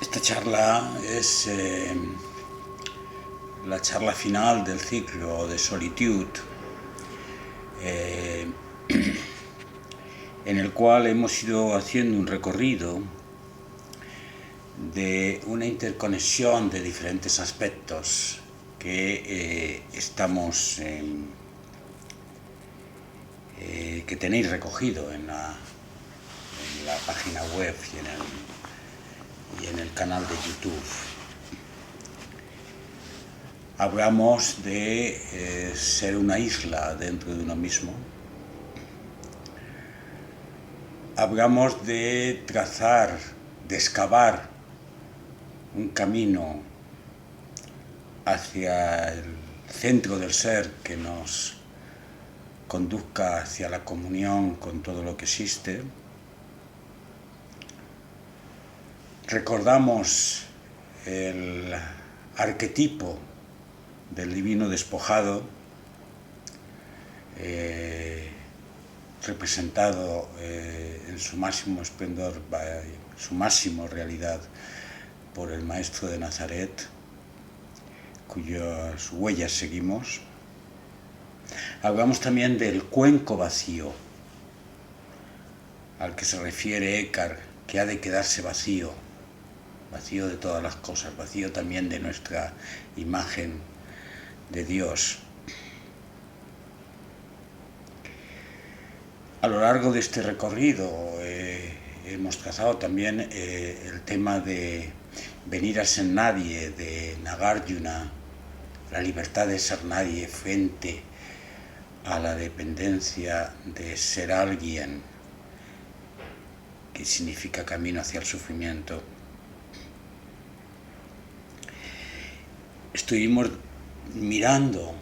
Esta charla es la charla final del ciclo de Solitude, en el cual hemos ido haciendo un recorrido de una interconexión de diferentes aspectos que que tenéis recogido en la página web y en el canal de YouTube. Hablamos de ser una isla dentro de uno mismo. Hablamos de trazar, de excavar un camino hacia el centro del ser que nos conduzca hacia la comunión con todo lo que existe. Recordamos el arquetipo del divino despojado, representado en su máximo esplendor, su máxima realidad, por el Maestro de Nazaret, cuyas huellas seguimos. Hablamos también del cuenco vacío, al que se refiere Eckhart, que ha de quedarse vacío, vacío de todas las cosas, vacío también de nuestra imagen de Dios. A lo largo de este recorrido hemos trazado también el tema de venir a ser nadie, de Nagarjuna, la libertad de ser nadie frente a la dependencia de ser alguien, que significa camino hacia el sufrimiento. Estuvimos mirando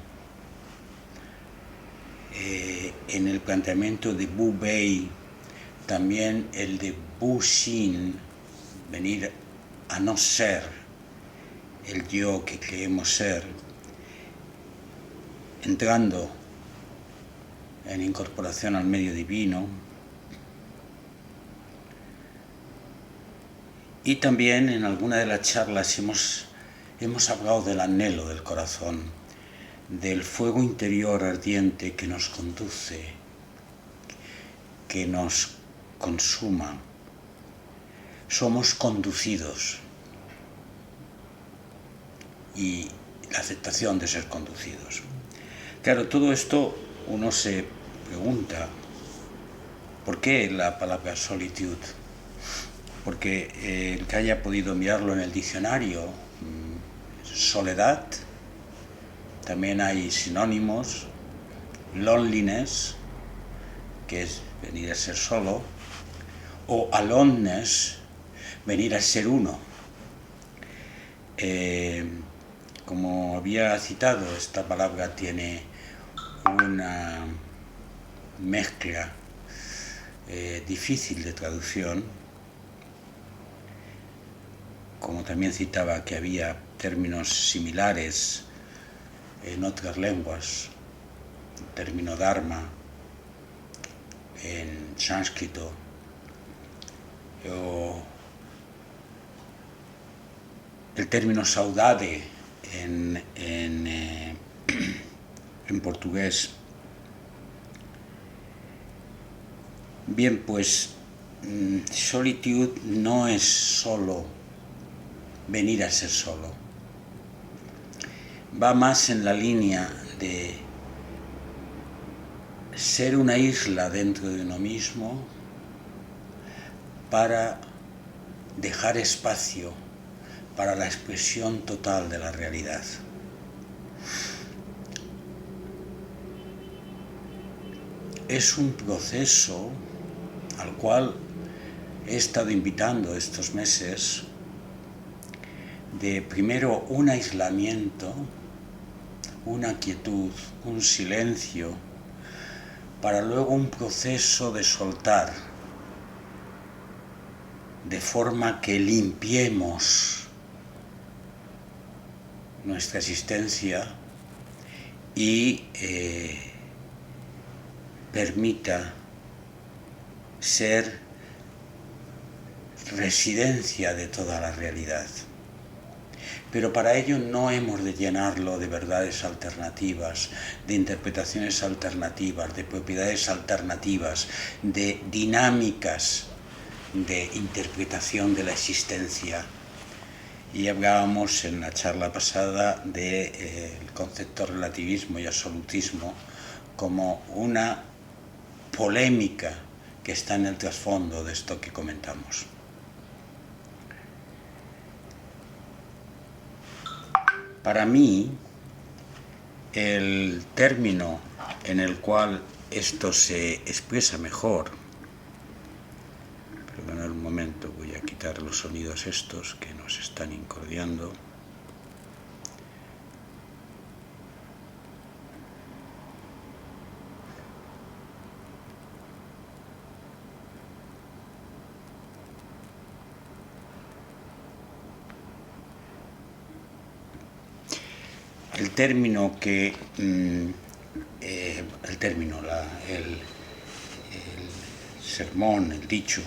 en el planteamiento de Wu Wei también el de Wu Xin, venir a no ser el yo que creemos ser, entrando en incorporación al medio divino. Y también en alguna de las charlas hemos hablado del anhelo del corazón, del fuego interior ardiente que nos conduce, que nos consuma. Somos conducidos, y la aceptación de ser conducidos. Claro, todo esto uno se pregunta, ¿por qué la palabra solitude? Porque el que haya podido mirarlo en el diccionario, soledad, también hay sinónimos, loneliness, que es venir a ser solo, o aloneness, venir a ser uno. Como había citado, esta palabra tiene una mezcla difícil de traducción, como también citaba que había términos similares en otras lenguas, el término dharma en sánscrito, o el término saudade en portugués. Bien, pues solitude no es solo venir a ser solo, va más en la línea de ser una isla dentro de uno mismo para dejar espacio para la expresión total de la realidad. Es un proceso al cual he estado invitando estos meses, de primero un aislamiento, una quietud, un silencio, para luego un proceso de soltar, de forma que limpiemos nuestra existencia y permita ser residencia de toda la realidad. Pero para ello no hemos de llenarlo de verdades alternativas, de interpretaciones alternativas, de propiedades alternativas, de dinámicas de interpretación de la existencia. Y hablábamos en la charla pasada del concepto relativismo y absolutismo como una polémica que está en el trasfondo de esto que comentamos. Para mí, el término en el cual esto se expresa mejor, perdonad un momento, voy a quitar los sonidos estos que nos están incordiando. El término que el sermón, el dicho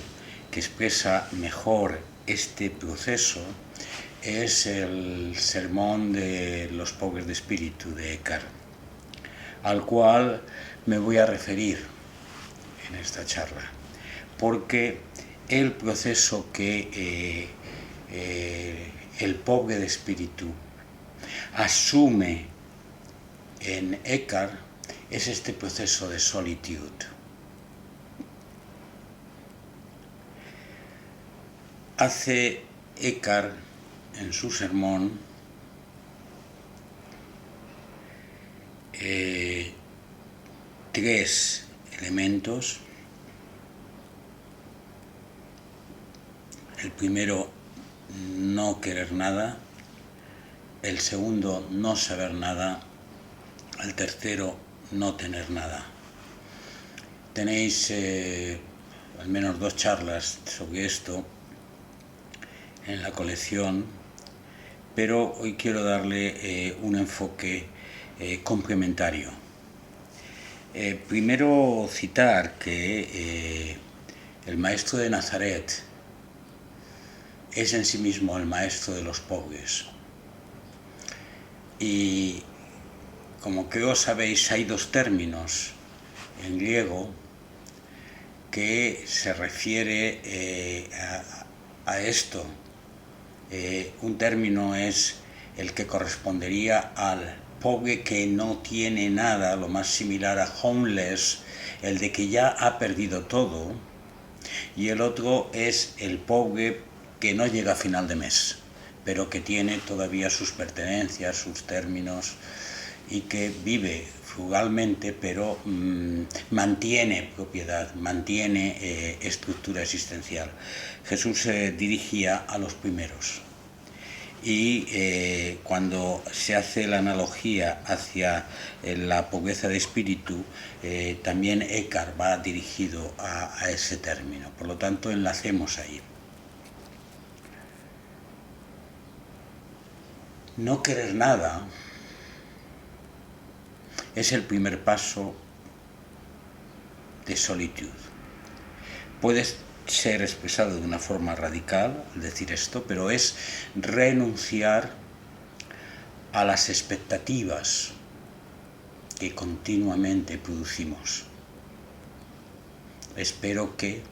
que expresa mejor este proceso es el sermón de los pobres de espíritu de Eckhart, al cual me voy a referir en esta charla, porque el proceso que el pobre de espíritu asume en Eckhart es este proceso de solitude. Hace Eckhart en su sermón tres elementos. El primero, no querer nada. El segundo, no saber nada. El tercero, no tener nada. Tenéis al menos 2 charlas sobre esto en la colección, pero hoy quiero darle un enfoque complementario. Primero citar que el maestro de Nazaret es en sí mismo el maestro de los pobres. Y como creo sabéis, hay 2 términos en griego que se refiere a esto. Un término es el que correspondería al pobre que no tiene nada, lo más similar a homeless, el de que ya ha perdido todo, y el otro es el pobre que no llega a final de mes, pero que tiene todavía sus pertenencias, sus términos, y que vive frugalmente, pero mantiene propiedad, mantiene estructura existencial. Jesús se dirigía a los primeros. Y cuando se hace la analogía hacia la pobreza de espíritu, también Eckhart va dirigido a ese término. Por lo tanto, enlacemos ahí. No querer nada es el primer paso de solitud. Puede ser expresado de una forma radical, decir esto, pero es renunciar a las expectativas que continuamente producimos. Espero que,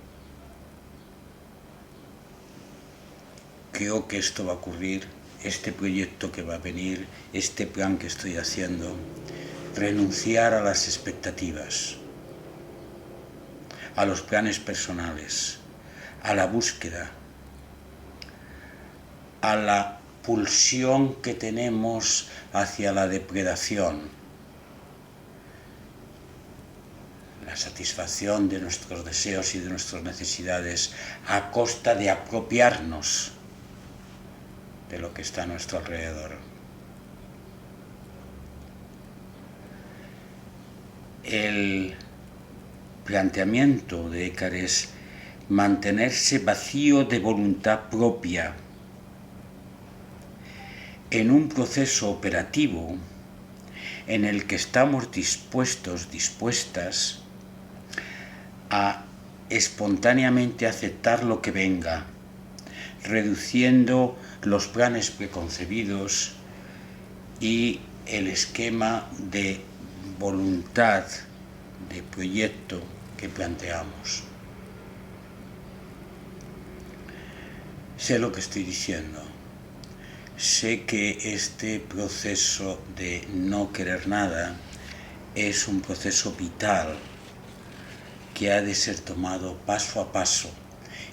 creo que esto va a ocurrir, este proyecto que va a venir, este plan que estoy haciendo, renunciar a las expectativas, a los planes personales, a la búsqueda, a la pulsión que tenemos hacia la depredación, la satisfacción de nuestros deseos y de nuestras necesidades a costa de apropiarnos de lo que está a nuestro alrededor. El planteamiento de Eckhart es mantenerse vacío de voluntad propia en un proceso operativo en el que estamos dispuestas a espontáneamente aceptar lo que venga, reduciendo los planes preconcebidos y el esquema de voluntad, de proyecto que planteamos. Sé lo que estoy diciendo. Sé que este proceso de no querer nada es un proceso vital que ha de ser tomado paso a paso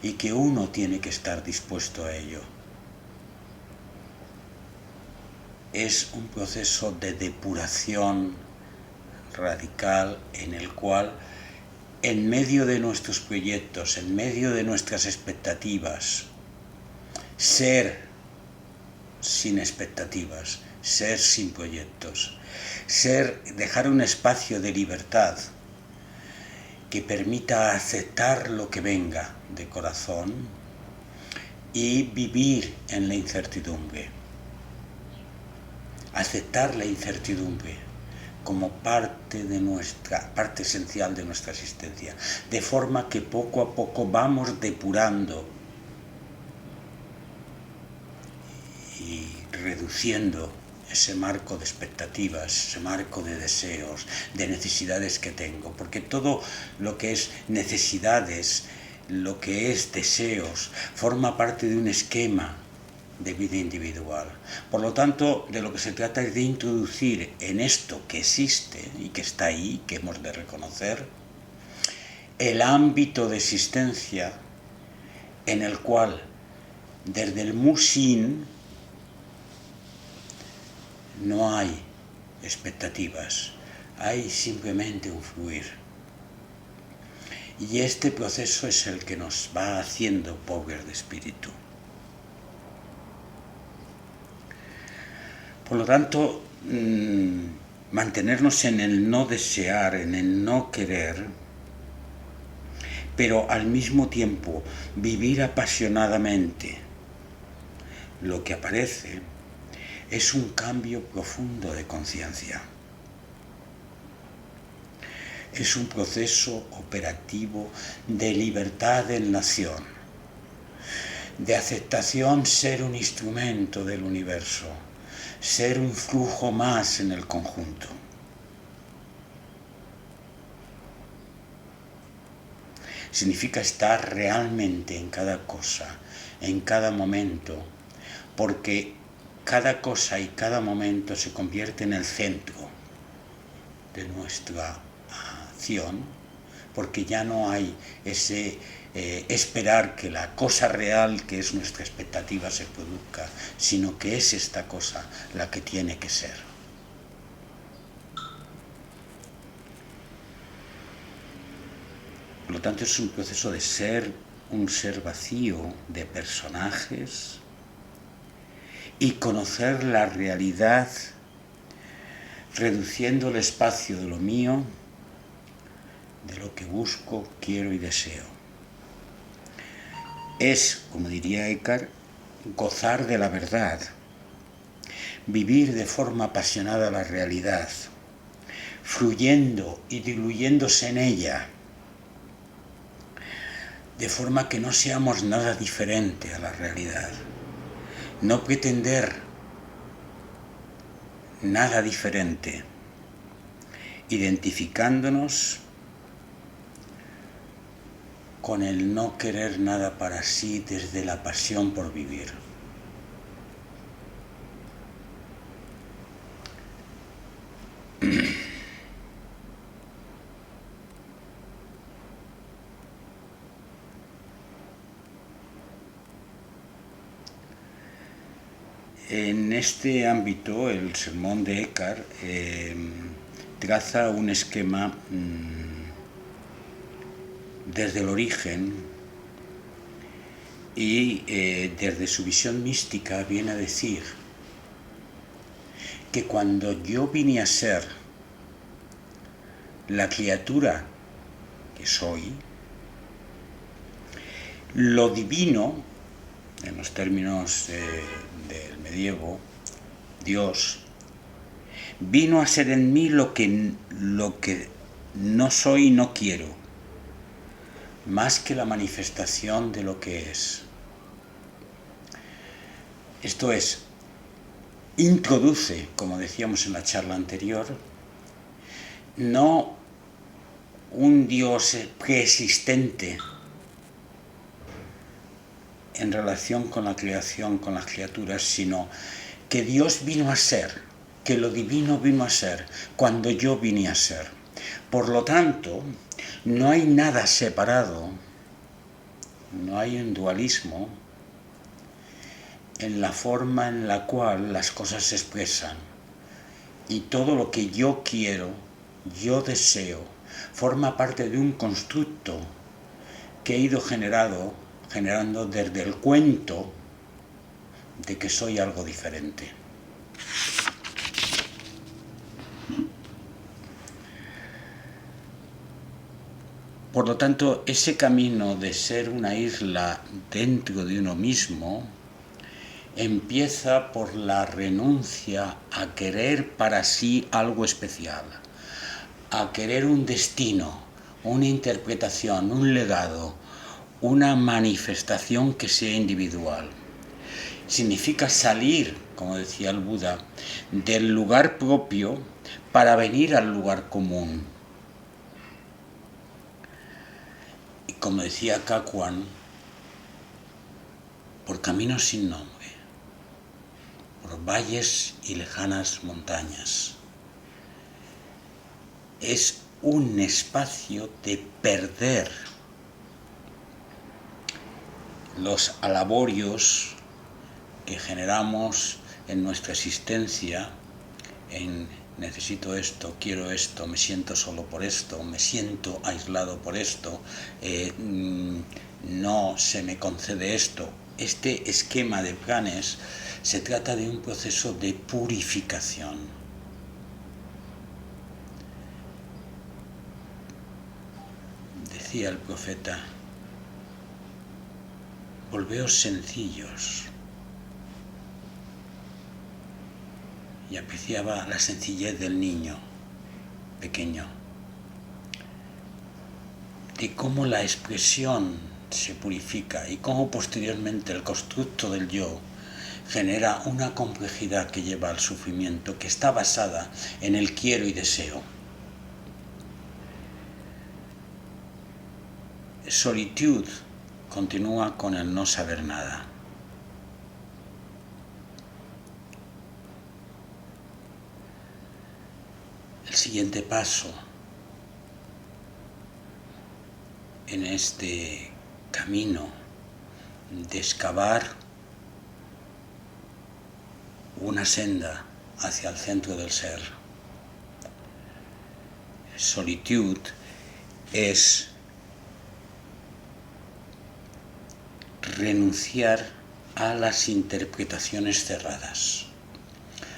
y que uno tiene que estar dispuesto a ello. Es un proceso de depuración radical en el cual, en medio de nuestros proyectos, en medio de nuestras expectativas, ser sin expectativas, ser sin proyectos, dejar un espacio de libertad que permita aceptar lo que venga de corazón y vivir en la incertidumbre. Aceptar la incertidumbre como parte esencial de nuestra existencia, de forma que poco a poco vamos depurando y reduciendo ese marco de expectativas, ese marco de deseos, de necesidades que tengo, porque todo lo que es necesidades, lo que es deseos, forma parte de un esquema de vida individual. Por lo tanto, de lo que se trata es de introducir en esto que existe y que está ahí, que hemos de reconocer, el ámbito de existencia en el cual, desde el Mu-Shin, no hay expectativas, hay simplemente un fluir. Y este proceso es el que nos va haciendo pobres de espíritu. Por lo tanto, mantenernos en el no desear, en el no querer, pero al mismo tiempo vivir apasionadamente lo que aparece, es un cambio profundo de conciencia. Es un proceso operativo de libertad en la acción, de aceptación ser un instrumento del universo, ser un flujo más en el conjunto. Significa estar realmente en cada cosa, en cada momento, porque cada cosa y cada momento se convierte en el centro de nuestra acción, porque ya no hay ese esperar que la cosa real, que es nuestra expectativa, se produzca, sino que es esta cosa la que tiene que ser. Por lo tanto, es un proceso de ser un ser vacío de personajes y conocer la realidad, reduciendo el espacio de lo mío, de lo que busco, quiero y deseo. Es, como diría Eckhart, gozar de la verdad, vivir de forma apasionada la realidad, fluyendo y diluyéndose en ella, de forma que no seamos nada diferente a la realidad. No pretender nada diferente, identificándonos con el no querer nada para sí desde la pasión por vivir. En este ámbito, el sermón de Eckhart traza un esquema desde el origen y desde su visión mística viene a decir que cuando yo vine a ser la criatura que soy, lo divino, en los términos del medievo, Dios, vino a ser en mí lo que no soy y no quiero, más que la manifestación de lo que es. Esto es, introduce, como decíamos en la charla anterior, no un Dios preexistente en relación con la creación, con las criaturas, sino que Dios vino a ser, que lo divino vino a ser cuando yo vine a ser. Por lo tanto, no hay nada separado, no hay un dualismo en la forma en la cual las cosas se expresan. Y todo lo que yo quiero, yo deseo, forma parte de un constructo que he ido generando desde el cuento de que soy algo diferente. Por lo tanto, ese camino de ser una isla dentro de uno mismo empieza por la renuncia a querer para sí algo especial, a querer un destino, una interpretación, un legado, una manifestación que sea individual. Significa salir, como decía el Buda, del lugar propio para venir al lugar común. Y como decía Kakuan, por caminos sin nombre, por valles y lejanas montañas. Es un espacio de perder los alaborios que generamos en nuestra existencia, en necesito esto, quiero esto, me siento solo por esto, me siento aislado por esto, no se me concede esto. Este esquema de planes se trata de un proceso de purificación. Decía el profeta, volveos sencillos. Y apreciaba la sencillez del niño pequeño, de cómo la expresión se purifica y cómo posteriormente el constructo del yo genera una complejidad que lleva al sufrimiento, que está basada en el quiero y deseo. Solitud continúa con el no saber nada. El siguiente paso en este camino de excavar una senda hacia el centro del ser. Solitud es renunciar a las interpretaciones cerradas,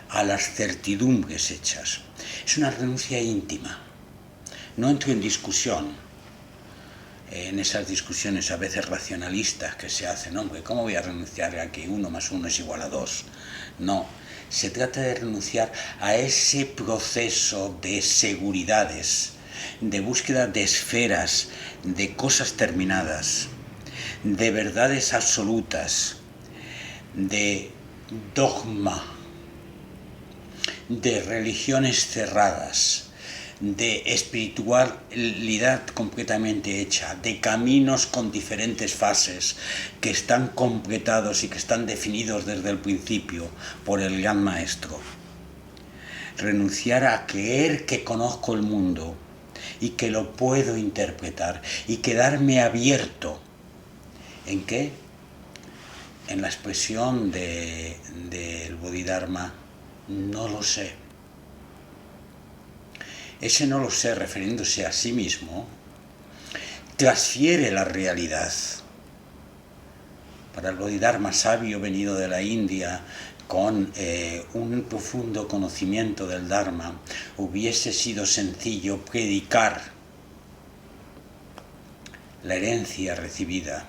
a las certidumbres hechas. Es una renuncia íntima. No entro en discusión, en esas discusiones a veces racionalistas que se hacen. Hombre, ¿cómo voy a renunciar a que 1 más 1 es igual a 2? No, se trata de renunciar a ese proceso de seguridades, de búsqueda de esferas, de cosas terminadas, de verdades absolutas, de dogma, de religiones cerradas, de espiritualidad completamente hecha, de caminos con diferentes fases que están completados y que están definidos desde el principio por el gran maestro. Renunciar a creer que conozco el mundo y que lo puedo interpretar y quedarme abierto. ¿En qué? En la expresión del Bodhidharma, no lo sé. Ese no lo sé, refiriéndose a sí mismo, transfiere la realidad. Para el Bodhidharma sabio venido de la India, con un profundo conocimiento del Dharma, hubiese sido sencillo predicar la herencia recibida.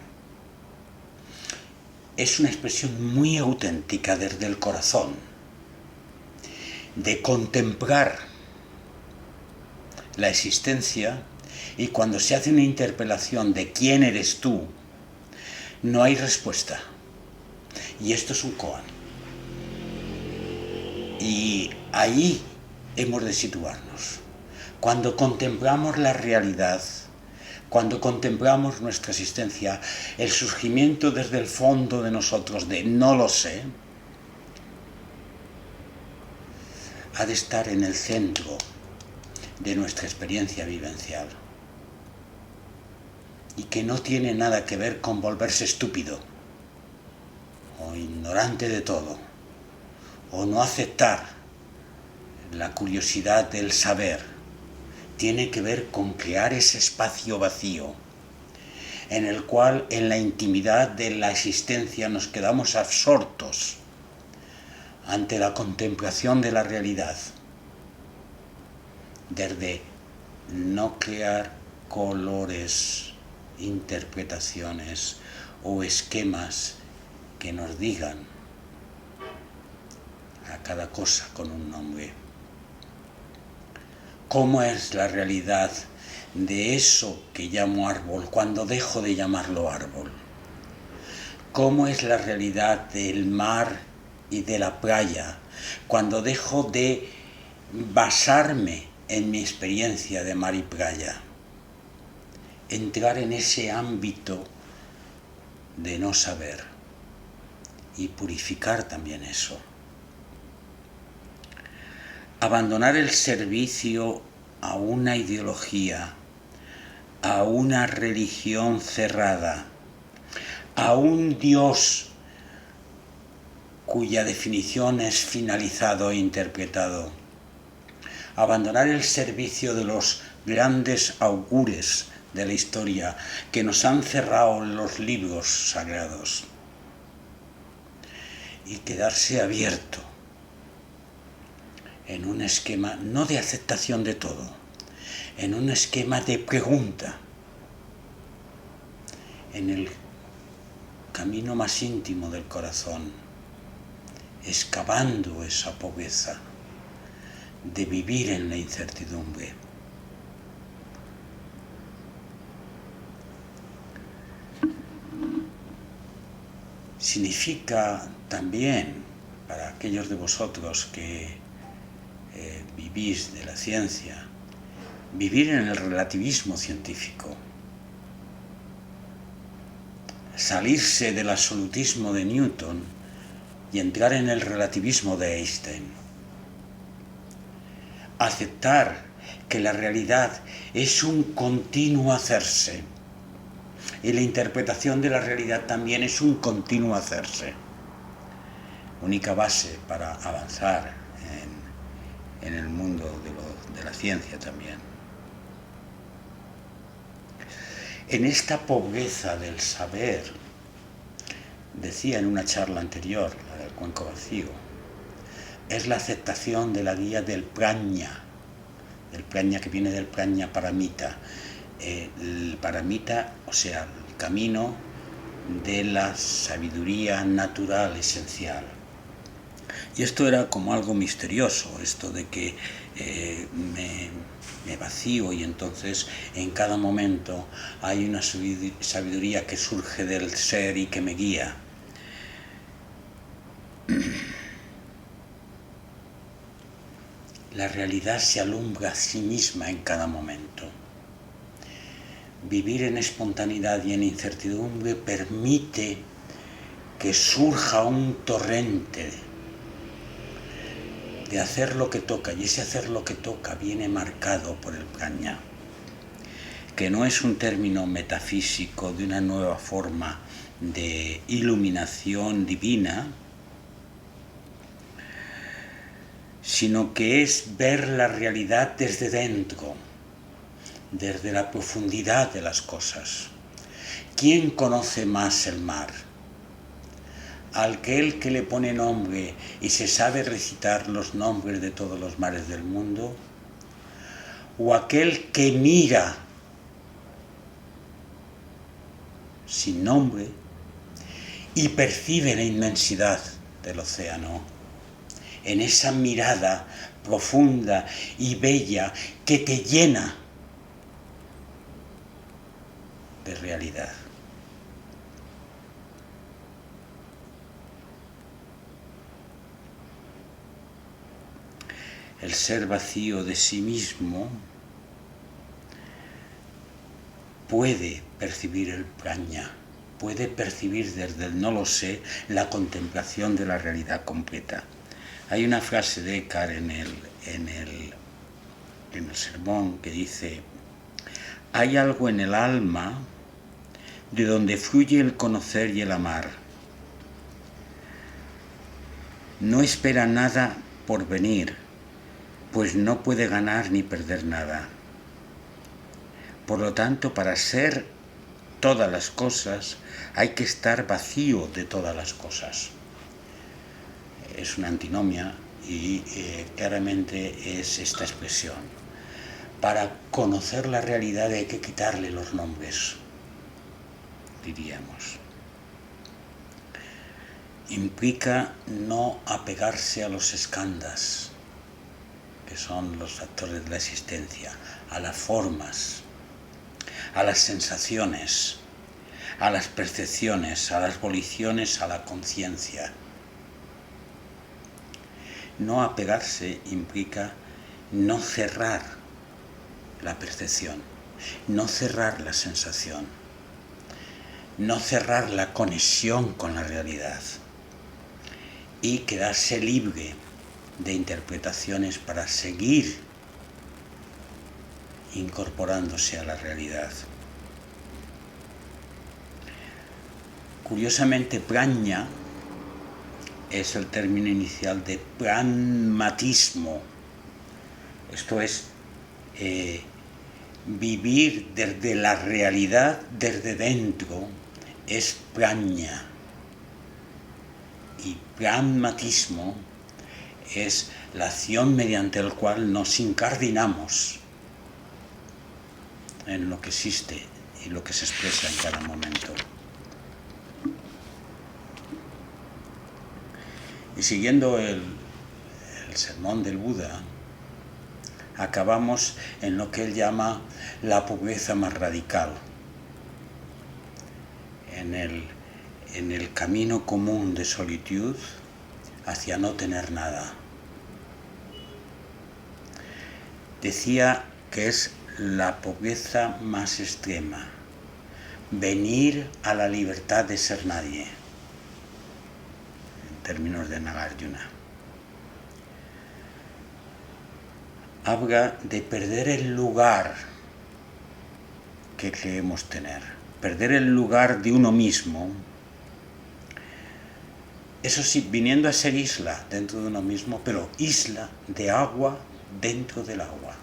Es una expresión muy auténtica desde el corazón, de contemplar la existencia, y cuando se hace una interpelación de quién eres tú, no hay respuesta. Y esto es un koan. Y ahí hemos de situarnos. Cuando contemplamos la realidad, cuando contemplamos nuestra existencia, el surgimiento desde el fondo de nosotros de no lo sé, ha de estar en el centro de nuestra experiencia vivencial. Y que no tiene nada que ver con volverse estúpido, o ignorante de todo, o no aceptar la curiosidad del saber. Tiene que ver con crear ese espacio vacío, en el cual en la intimidad de la existencia nos quedamos absortos ante la contemplación de la realidad, desde no crear colores, interpretaciones o esquemas que nos digan a cada cosa con un nombre. ¿Cómo es la realidad de eso que llamo árbol cuando dejo de llamarlo árbol? ¿Cómo es la realidad del mar y de la playa cuando dejo de basarme en mi experiencia de mar y playa? Entrar en ese ámbito de no saber y purificar también eso. Abandonar el servicio a una ideología, a una religión cerrada, a un Dios cuya definición es finalizado e interpretado. Abandonar el servicio de los grandes augures de la historia que nos han cerrado los libros sagrados y quedarse abierto en un esquema no de aceptación de todo, en un esquema de pregunta, en el camino más íntimo del corazón, excavando esa pobreza de vivir en la incertidumbre. Significa también, para aquellos de vosotros que vivís de la ciencia, vivir en el relativismo científico, salirse del absolutismo de Newton y entrar en el relativismo de Einstein. Aceptar que la realidad es un continuo hacerse y la interpretación de la realidad también es un continuo hacerse. Única base para avanzar en el mundo de la ciencia también. En esta pobreza del saber, decía en una charla anterior, la del cuenco vacío, es la aceptación de la guía del prajna que viene del prajna paramita. El paramita, o sea, el camino de la sabiduría natural esencial. Y esto era como algo misterioso, esto de que me vacío y entonces en cada momento hay una sabiduría que surge del ser y que me guía. La realidad se alumbra a sí misma en cada momento. Vivir en espontaneidad y en incertidumbre permite que surja un torrente de hacer lo que toca, y ese hacer lo que toca viene marcado por el prajna, que no es un término metafísico de una nueva forma de iluminación divina, sino que es ver la realidad desde dentro, desde la profundidad de las cosas. ¿Quién conoce más el mar? ¿Aquel que le pone nombre y se sabe recitar los nombres de todos los mares del mundo? ¿O aquel que mira sin nombre y percibe la inmensidad del océano? En esa mirada profunda y bella que te llena de realidad. el ser vacío de sí mismo, puede percibir el prajna, puede percibir desde el no lo sé la contemplación de la realidad completa. Hay una frase de Eckhart en el sermón que dice: hay algo en el alma de donde fluye el conocer y el amar. No espera nada por venir, pues no puede ganar ni perder nada. Por lo tanto, para ser todas las cosas, hay que estar vacío de todas las cosas. Es una antinomia y claramente es esta expresión. Para conocer la realidad hay que quitarle los nombres, diríamos. Implica no apegarse a los skandhas, que son los factores de la existencia, a las formas, a las sensaciones, a las percepciones, a las voliciones, a la conciencia. No apegarse implica no cerrar la percepción, no cerrar la sensación, no cerrar la conexión con la realidad y quedarse libre de interpretaciones para seguir incorporándose a la realidad. Curiosamente, prajna es el término inicial de pragmatismo. Esto es vivir desde la realidad, desde dentro, es prajna. Y pragmatismo es la acción mediante la cual nos incardinamos en lo que existe y lo que se expresa en cada momento. Y siguiendo el sermón del Buda, acabamos en lo que él llama la pobreza más radical, en el camino común de solitud hacia no tener nada. Decía que es la pobreza más extrema, venir a la libertad de ser nadie, en términos de Nagarjuna. Habla de perder el lugar que creemos tener, perder el lugar de uno mismo, eso sí, viniendo a ser isla dentro de uno mismo, pero isla de agua dentro del agua.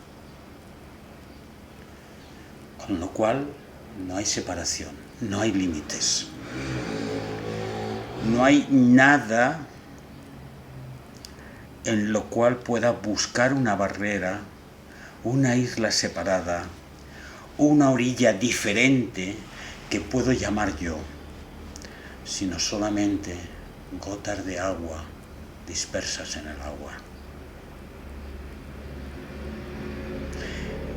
Con lo cual no hay separación, no hay límites. No hay nada en lo cual pueda buscar una barrera, una isla separada, una orilla diferente que puedo llamar yo, sino solamente gotas de agua dispersas en el agua.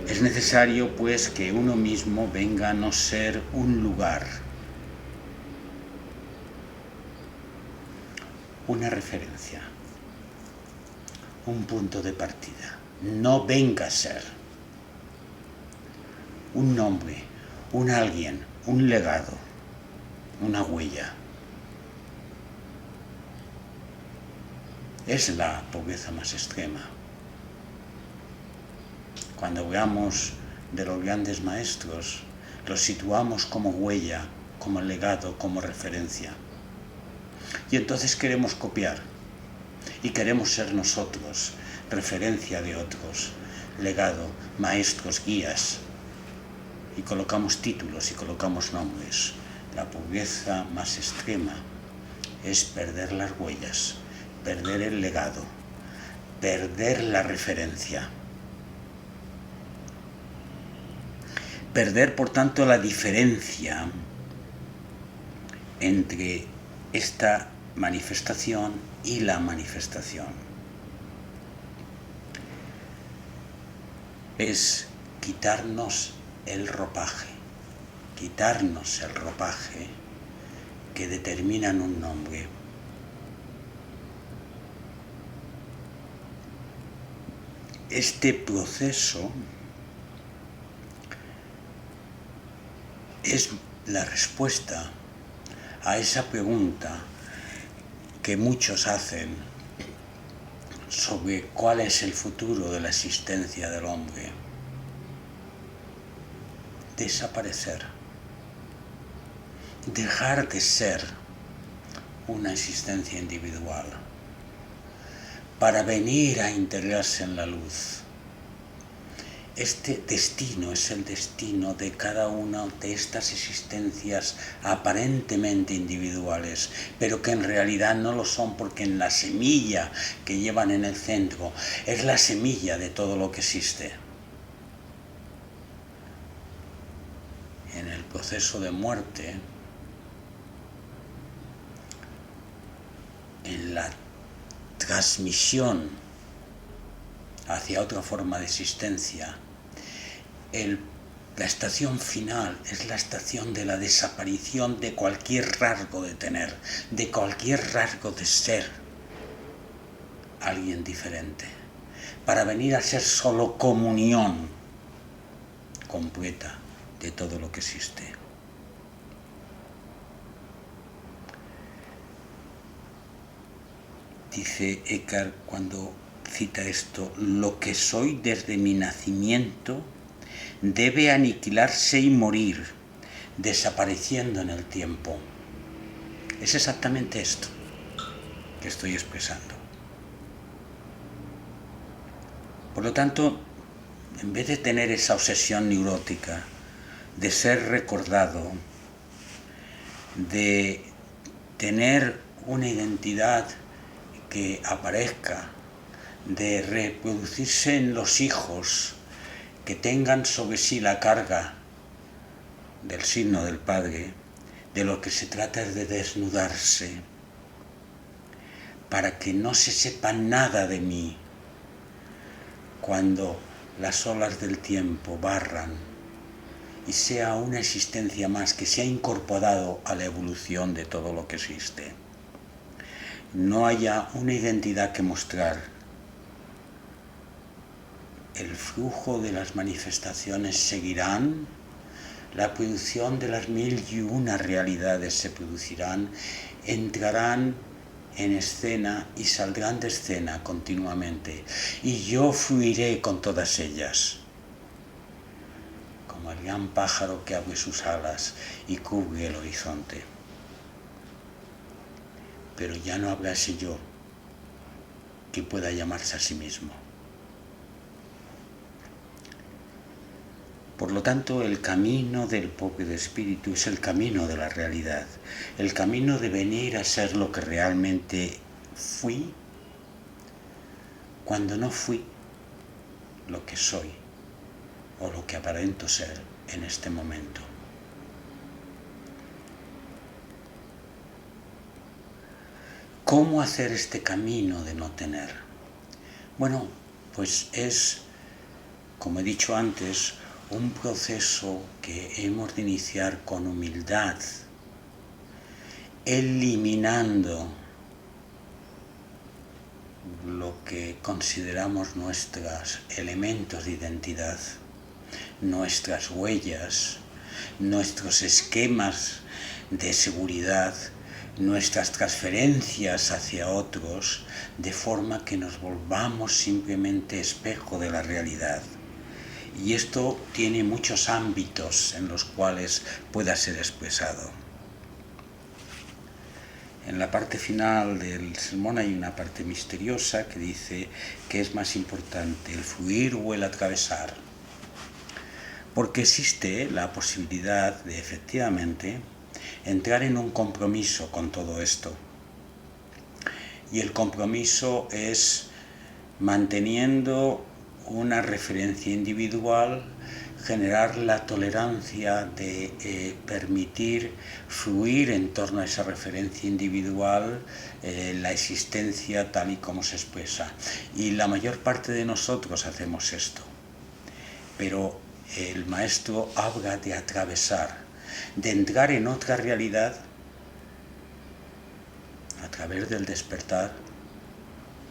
Es necesario, pues, que uno mismo venga a no ser un lugar, una referencia, un punto de partida. No venga a ser un nombre, un alguien, un legado, una huella. Es la pobreza más extrema. Cuando hablamos de los grandes maestros, los situamos como huella, como legado, como referencia. Y entonces queremos copiar y queremos ser nosotros, referencia de otros, legado, maestros, guías. Y colocamos títulos y colocamos nombres. La pobreza más extrema es perder las huellas, perder el legado, perder la referencia. Perder, por tanto, la diferencia entre esta manifestación y la manifestación. Es quitarnos el ropaje que determinan un nombre. este proceso es la respuesta a esa pregunta que muchos hacen sobre cuál es el futuro de la existencia del hombre. Desaparecer, dejar de ser una existencia individual para venir a integrarse en la luz. Este destino es el destino de cada una de estas existencias aparentemente individuales, pero que en realidad no lo son, porque en la semilla que llevan en el centro es la semilla de todo lo que existe. En el proceso de muerte, en la transmisión hacia otra forma de existencia, la estación final es la estación de la desaparición de cualquier rasgo de tener, de cualquier rasgo de ser alguien diferente, para venir a ser solo comunión completa de todo lo que existe. Dice Eckhart cuando cita esto: lo que soy desde mi nacimiento debe aniquilarse y morir, desapareciendo en el tiempo. Es exactamente esto que estoy expresando. Por lo tanto, en vez de tener esa obsesión neurótica de ser recordado, de tener una identidad que aparezca, de reproducirse en los hijos que tengan sobre sí la carga del signo del Padre, de lo que se trata es de desnudarse para que no se sepa nada de mí cuando las olas del tiempo barran y sea una existencia más que se ha incorporado a la evolución de todo lo que existe. No haya una identidad que mostrar. El flujo de las manifestaciones seguirán, la producción de las 1001 realidades se producirán, entrarán en escena y saldrán de escena continuamente, y yo fluiré con todas ellas, como el gran pájaro que abre sus alas y cubre el horizonte. Pero ya no habrá ese yo que pueda llamarse a sí mismo. Por lo tanto, el camino del propio de espíritu es el camino de la realidad, el camino de venir a ser lo que realmente fui cuando no fui lo que soy o lo que aparento ser en este momento. ¿Cómo hacer este camino de no tener? Bueno, pues es, como he dicho antes, un proceso que hemos de iniciar con humildad, eliminando lo que consideramos nuestros elementos de identidad, nuestras huellas, nuestros esquemas de seguridad, nuestras transferencias hacia otros, de forma que nos volvamos simplemente espejo de la realidad. Y esto tiene muchos ámbitos en los cuales pueda ser expresado. En la parte final del sermón hay una parte misteriosa que dice que es más importante el fluir o el atravesar, porque existe la posibilidad de efectivamente entrar en un compromiso con todo esto. Y el compromiso es manteniendo una referencia individual, generar la tolerancia de permitir fluir en torno a esa referencia individual la existencia tal y como se expresa. Y la mayor parte de nosotros hacemos esto. Pero el maestro habla de atravesar, de entrar en otra realidad a través del despertar,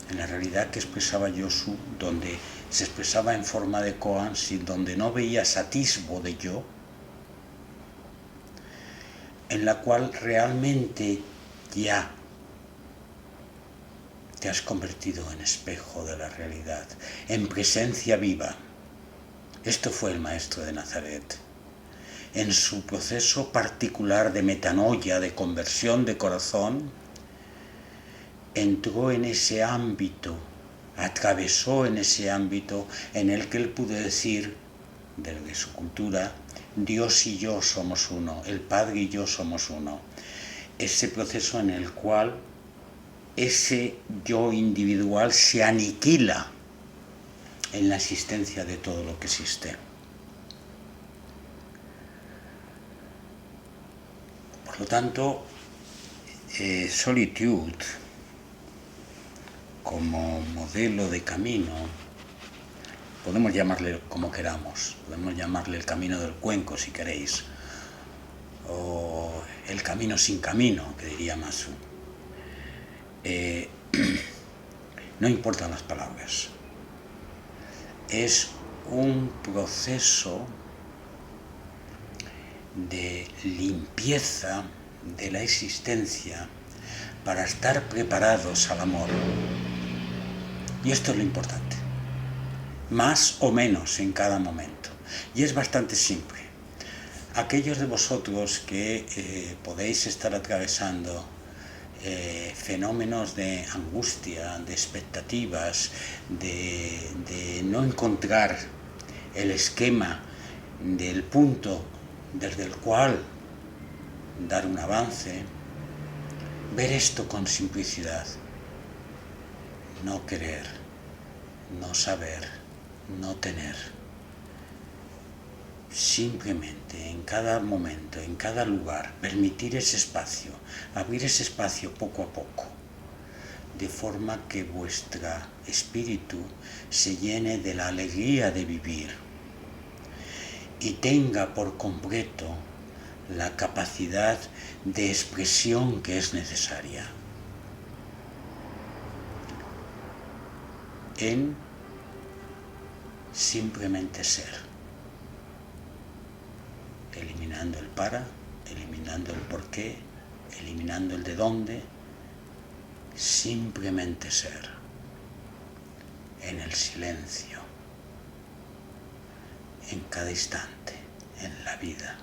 en la realidad que expresaba Josu, donde se expresaba en forma de koan, donde no veías atisbo de yo, en la cual realmente ya te has convertido en espejo de la realidad, en presencia viva. Esto fue el Maestro de Nazaret. En su proceso particular de metanoia, de conversión de corazón, entró en ese ámbito, atravesó en ese ámbito en el que él pudo decir, desde su cultura, Dios y yo somos uno, el Padre y yo somos uno. Ese proceso en el cual ese yo individual se aniquila en la existencia de todo lo que existe. Por lo tanto, Solitude, como modelo de camino, podemos llamarle como queramos, podemos llamarle el camino del cuenco si queréis, o el camino sin camino, que diría Masu. No importan las palabras. Es un proceso de limpieza de la existencia para estar preparados al amor. Y esto es lo importante. Más o menos en cada momento. Y es bastante simple. Aquellos de vosotros que podéis estar atravesando fenómenos de angustia, de expectativas, de no encontrar el esquema del punto desde el cual dar un avance, ver esto con simplicidad, no querer, no saber, no tener. Simplemente en cada momento, en cada lugar, permitir ese espacio, abrir ese espacio poco a poco, de forma que vuestro espíritu se llene de la alegría de vivir y tenga por completo la capacidad de expresión que es necesaria en simplemente ser. Eliminando el para, eliminando el por qué, eliminando el de dónde, simplemente ser, en el silencio, en cada instante, en la vida,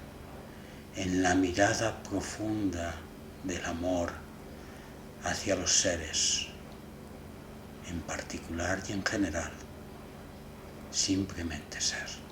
en la mirada profunda del amor hacia los seres, en particular y en general, simplemente ser.